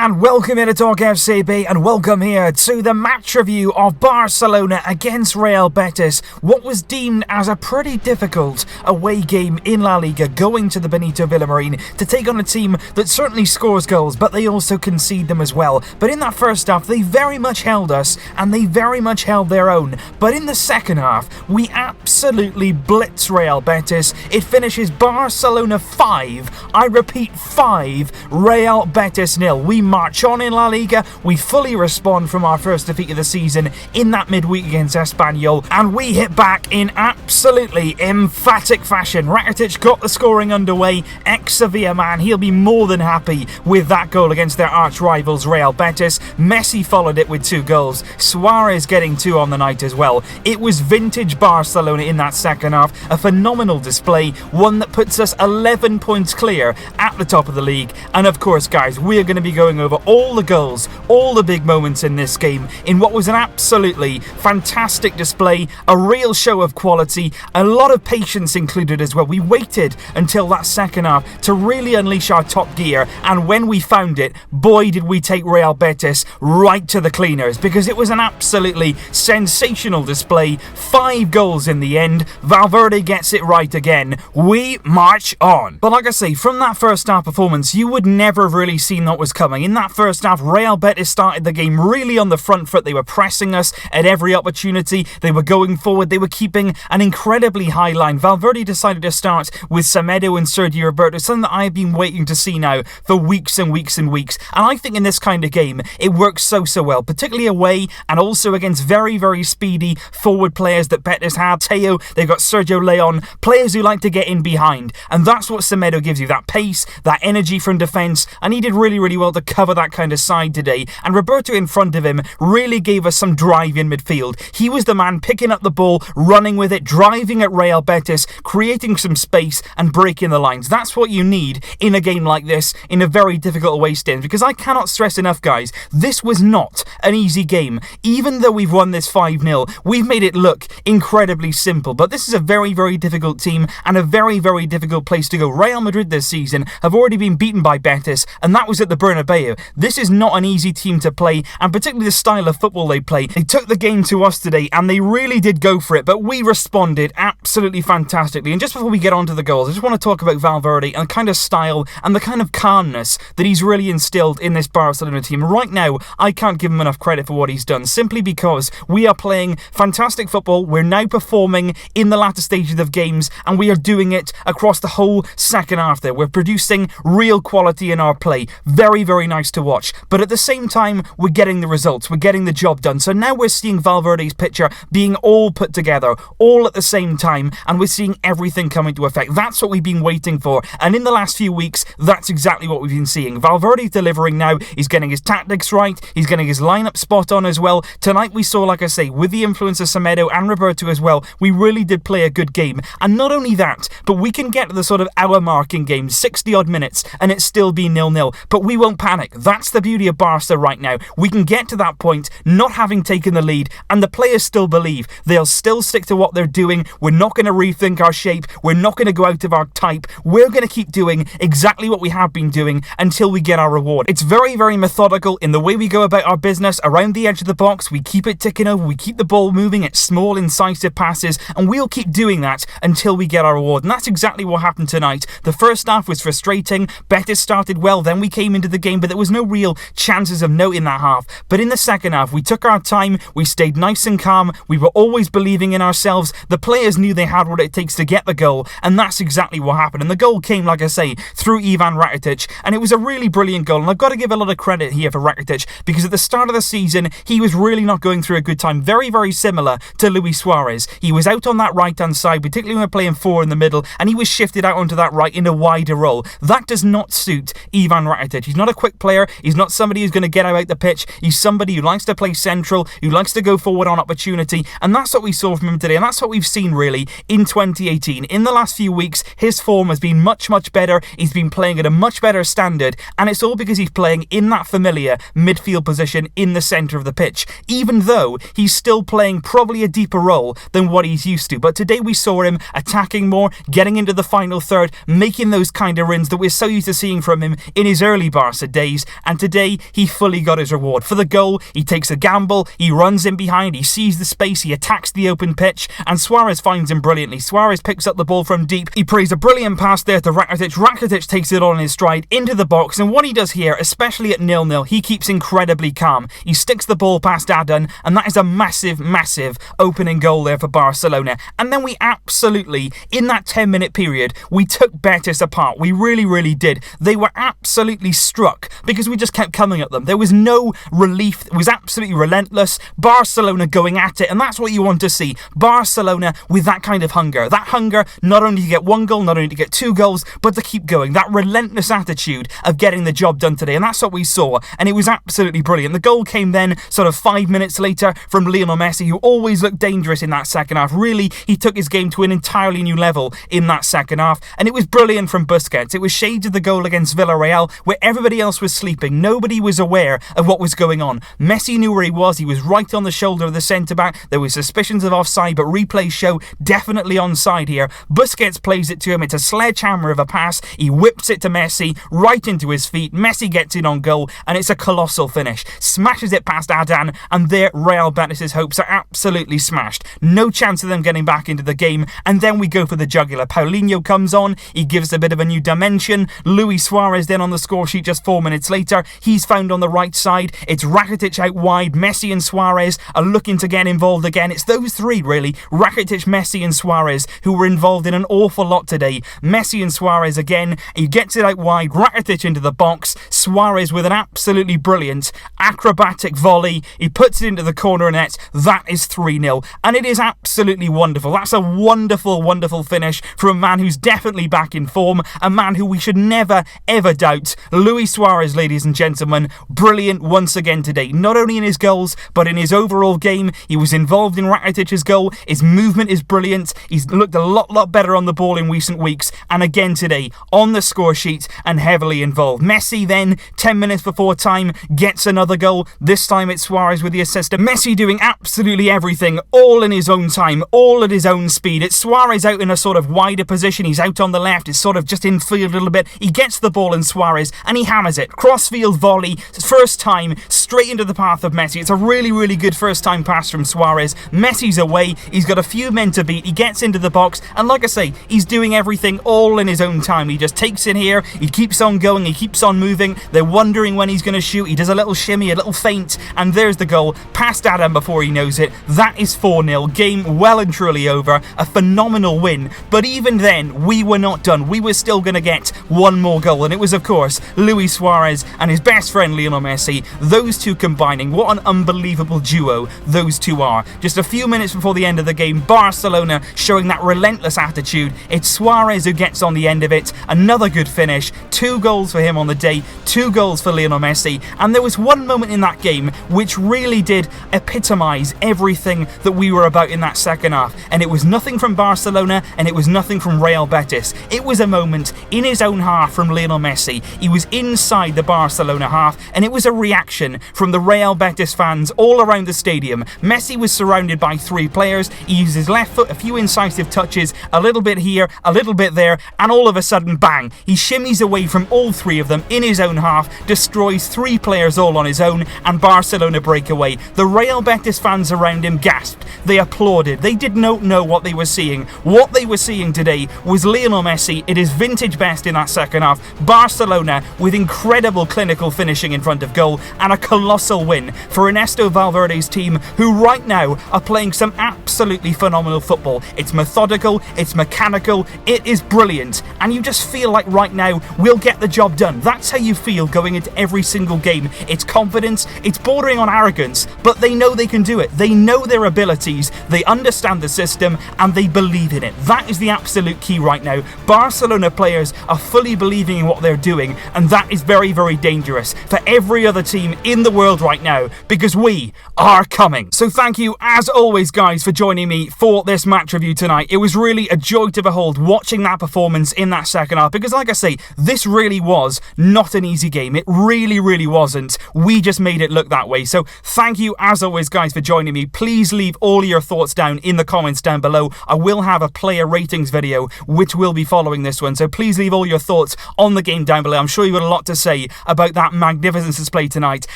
and welcome here to Talk FCB and welcome here to the match review of Barcelona against Real Betis. What was deemed as a pretty difficult away game in La Liga, going to the Benito Villamarín to take on a team that certainly scores goals, but they also concede them as well. But in that first half, they very much held us and they very much held their own. But in the second half, we absolutely blitz Real Betis. It finishes Barcelona 5, I repeat 5, Real Betis 0. We march on in La Liga, we fully respond from our first defeat of the season in that midweek against Espanyol, and we hit back in absolutely emphatic fashion. Rakitić got the scoring underway, ex-Sevilla man, he'll be more than happy with that goal against their arch-rivals Real Betis. Messi followed it with 2 goals, Suárez getting 2 on the night as well. It was vintage Barcelona in that second half, a phenomenal display, one that puts us 11 points clear at the top of the league. And of course guys, we're going to be going over all the goals, all the big moments in this game, in what was an absolutely fantastic display, a real show of quality, a lot of patience included as well. We waited until that second half to really unleash our top gear, and when we found it, boy did we take Real Betis right to the cleaners, because it was an absolutely sensational display. 5 goals in the end. Valverde gets it right again. We march on. But like I say, from that first half performance, you would never have really seen what was coming. In that first half, Real Betis started the game really on the front foot. They were pressing us at every opportunity. They were going forward. They were keeping an incredibly high line. Valverde decided to start with Semedo and Sergio Roberto, something that I've been waiting to see now for weeks and weeks and weeks. And I think in this kind of game, it works so well, particularly away and also against very, very speedy forward players that Betis have. Teo, they've got Sergio Leon, players who like to get in behind. And that's what Semedo gives you, that pace, that energy from defence. And he did really well to cover that kind of side today. And Roberto in front of him really gave us some drive in midfield. He was the man picking up the ball, running with it, driving at Real Betis, creating some space and breaking the lines. That's what you need in a game like this, in a very difficult away stand. Because I cannot stress enough, guys, this was not an easy game. Even though we've won this 5-0, we've made it look incredibly simple. But this is a very difficult team and a very difficult place to go. Real Madrid this season have already been beaten by Betis, and that was at the Bernabeu. This is not an easy team to play, and particularly the style of football they play. They took the game to us today, and they really did go for it, but we responded absolutely fantastically. And just before we get on to the goals, I just want to talk about Valverde and the kind of style and the kind of calmness that he's really instilled in this Barcelona team. Right now, I can't give him enough credit for what he's done, simply because we are playing fantastic football. We're now performing in the latter stages of games, and we are doing it across the whole second half there. We're producing real quality in our play. Very nice to watch. But at the same time, we're getting the results. We're getting the job done. So now we're seeing Valverde's picture being all put together, all at the same time, and we're seeing everything come into effect. That's what we've been waiting for. And in the last few weeks, that's exactly what we've been seeing. Valverde's delivering now. He's getting his tactics right. He's getting his lineup spot on as well. Tonight we saw, like I say, with the influence of Semedo and Roberto as well, we really did play a good game. And not only that, but we can get to the sort of hour mark in games, 60 odd minutes, and it's still be 0-0. But we won't panic. That's the beauty of Barca right now. We can get to that point, not having taken the lead, and the players still believe. They'll still stick to what they're doing. We're not going to rethink our shape. We're not going to go out of our type. We're going to keep doing exactly what we have been doing until we get our reward. It's very methodical in the way we go about our business around the edge of the box. We keep it ticking over. We keep the ball moving at small, incisive passes, and we'll keep doing that until we get our reward. And that's exactly what happened tonight. The first half was frustrating. Betis started well, then we came into the game, but there was no real chances of note in that half. But in the second half, we took our time, we stayed nice and calm, we were always believing in ourselves, the players knew they had what it takes to get the goal, and that's exactly what happened. And the goal came, like I say, through Ivan Rakitić, and it was a really brilliant goal. And I've got to give a lot of credit here for Rakitić, because at the start of the season, he was really not going through a good time, very similar to Luis Suárez. He was out on that right-hand side, particularly when we're playing 4 in the middle, and he was shifted out onto that right in a wider role. That does not suit Ivan Rakitić. He's not a quick player. He's not somebody who's going to get out the pitch. He's somebody who likes to play central, who likes to go forward on opportunity, and that's what we saw from him today, and that's what we've seen really in 2018. In the last few weeks, his form has been much better. He's been playing at a much better standard, and it's all because he's playing in that familiar midfield position in the centre of the pitch, even though he's still playing probably a deeper role than what he's used to. But today we saw him attacking more, getting into the final third, making those kind of runs that we're so used to seeing from him in his early Barca days. days, and today he fully got his reward. For the goal, he takes a gamble, he runs in behind, he sees the space, he attacks the open pitch, and Suárez finds him brilliantly. Suárez picks up the ball from deep, he plays a brilliant pass there to Rakitić. Rakitić takes it on his stride into the box, and what he does here, especially at 0-0, he keeps incredibly calm. He sticks the ball past Adan, and that is a massive opening goal there for Barcelona. And then we absolutely, in that 10-minute period, we took Betis apart. We really did. They were absolutely struck because we just kept coming at them. There was no relief. It was absolutely relentless. Barcelona going at it, and that's what you want to see. Barcelona with that kind of hunger. That hunger not only to get one goal, not only to get 2 goals, but to keep going. That relentless attitude of getting the job done today, and that's what we saw, and it was absolutely brilliant. The goal came then sort of 5 minutes later from Lionel Messi, who always looked dangerous in that second half. Really, he took his game to an entirely new level in that second half, and it was brilliant from Busquets. It was shades of the goal against Villarreal, where everybody else was sleeping. Nobody was aware of what was going on. Messi knew where he was. He was right on the shoulder of the centre-back. There were suspicions of offside, but replays show definitely onside here. Busquets plays it to him. It's a sledgehammer of a pass. He whips it to Messi, right into his feet. Messi gets in on goal, and it's a colossal finish. Smashes it past Adan, and there Real Betis' hopes are absolutely smashed. No chance of them getting back into the game, and then we go for the jugular. Paulinho comes on. He gives a bit of a new dimension. Luis Suárez then on the score sheet just 4 minutes later. He's found on the right side. It's Rakitić out wide. Messi and Suárez are looking to get involved again. It's those three, really. Rakitić, Messi and Suárez, who were involved in an awful lot today. Messi and Suárez again. He gets it out wide. Rakitić into the box. Suárez with an absolutely brilliant acrobatic volley. He puts it into the corner net. That is 3-0. And it is absolutely wonderful. That's a wonderful finish from a man who's definitely back in form. A man who we should never, ever doubt. Luis Suárez, ladies and gentlemen. Brilliant once again today. Not only in his goals, but in his overall game. He was involved in Rakitić's goal. His movement is brilliant. He's looked a lot better on the ball in recent weeks. And again today, on the score sheet and heavily involved. Messi then, 10 minutes before time, gets another goal. This time it's Suárez with the assist. Messi doing absolutely everything, all in his own time, all at his own speed. It's Suárez out in a sort of wider position. He's out on the left. It's sort of just in field a little bit. He gets the ball in Suárez and he hammers it. Crossfield volley, first time, straight into the path of Messi. It's a really good first time pass from Suárez. Messi's away. He's got a few men to beat. He gets into the box, and like I say, he's doing everything all in his own time. He just takes it here. He keeps on going. He keeps on moving. They're wondering when he's going to shoot. He does a little shimmy, a little feint, and there's the goal. Past Adam before he knows it. That is 4-0. Game well and truly over. A phenomenal win. But even then, we were not done. We were still going to get one more goal, and it was, of course, Luis Suárez and his best friend Lionel Messi. Those two combining. What an unbelievable duo those two are. Just a few minutes before the end of the game, Barcelona showing that relentless attitude. It's Suárez who gets on the end of it. Another good finish. 2 goals for him on the day. 2 goals for Lionel Messi. And there was one moment in that game which really did epitomise everything that we were about in that second half. And it was nothing from Barcelona, and it was nothing from Real Betis. It was a moment in his own half from Lionel Messi. He was inside the Barcelona half, and it was a reaction from the Real Betis fans all around the stadium. Messi was surrounded by 3 players. He used his left foot, a few incisive touches, a little bit here, a little bit there, and all of a sudden, bang, he shimmies away from all 3 of them in his own half, destroys 3 players all on his own, and Barcelona break away. The Real Betis fans around him gasped. They applauded. They did not know what they were seeing. What they were seeing today was Lionel Messi at his vintage best in that second half. Barcelona with incredible clinical finishing in front of goal, and a colossal win for Ernesto Valverde's team, who right now are playing some absolutely phenomenal football. It's methodical, it's mechanical, it is brilliant, and you just feel like right now we'll get the job done. That's how you feel going into every single game. It's confidence, it's bordering on arrogance, but they know they can do it. They know their abilities, they understand the system, and they believe in it. That is the absolute key right now. Barcelona players are fully believing in what they're doing, and that is very dangerous for every other team in the world right now, because we are coming. So thank you as always, guys, for joining me for this match review tonight. It was really a joy to behold watching that performance in that second half, because like I say, this really was not an easy game. It really wasn't. We just made it look that way. So thank you as always, guys, for joining me. Please leave all your thoughts down in the comments down below. I will have a player ratings video which will be following this one, so please leave all your thoughts on the game down below. I'm sure you've got a lot to say say about that magnificent display tonight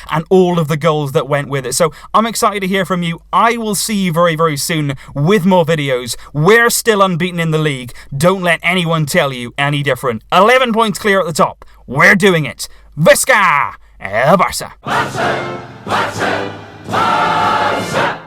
and all of the goals that went with it. So I'm excited to hear from you. I will see you very, very soon with more videos. We're still unbeaten in the league. Don't let anyone tell you any different. 11 points clear at the top. We're doing it. Visca! El Barça! Barça! Barça! Barça!